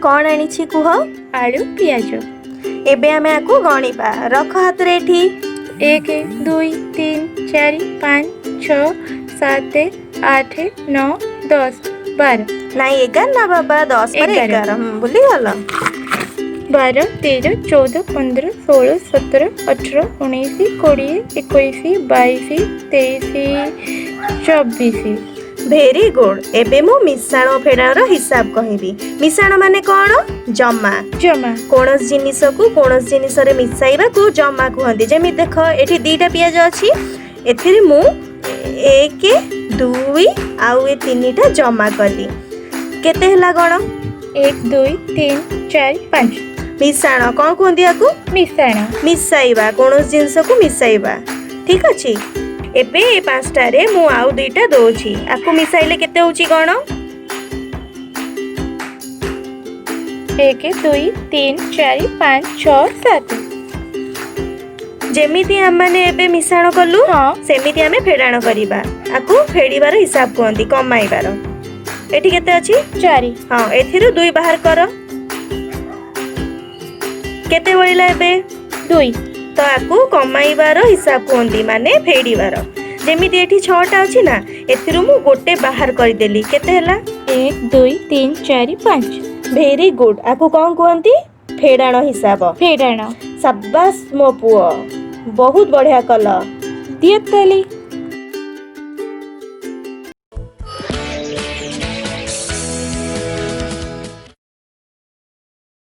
कौन आनी कुह आलू पियाज एबे आमे आकु गणिबा रख हाथ रे एठी 1 2 3 4 5 6 7 8 9 10 12 नाई 11 ना बाबा 10 पर 11 भूली गल 12 13 14 15 16 17 18 19 20 21 22 23 24 भेरी गुड एबे मु मिश्रण फेड़ाण हिसाब कहबी मिश्रण माने कौन जमा जमा कोनस जिनिस को कोनस जिनिस रे मिसाइबा को जमा कहंती जेमि देख एठी दीटा पियाज अछि एथिरे मु 1 2 आउ ए तीनटा जमा कली केते हला गण 1 2 3 4 5 मिश्रण कौन कहंती आकु मिश्रण मिसाइबा कोनस जिनिस को मिसाइबा ठीक अछि एबे ए पांचटा रे मु आउ दुईटा दोछि आकु मिसाइले केते होछि गण 1 2 3 4 5 6 7 जेमिति हम माने एबे मिश्रण कलु हाँ सेमिति आमे फेडाण करिबा आकु फेडिबार हिसाब कहंती कमाइबार एठी केते अछि 4 हां एथिरु दुई बाहर कर केते बळिला एबे 2 तो आकु कमाइबार हिसाब कहंती माने फेडिबार जेमिति एठी 6टा अछि ना एथिरु मु गोटे बाहर करि देली केते हला 1 2 3 4 5 भेरी गुड आकु कोन कहंती फेडाण हिसाब फेडाण शाबाश मो पुओ बहुत बढ़िया कल दियत ताली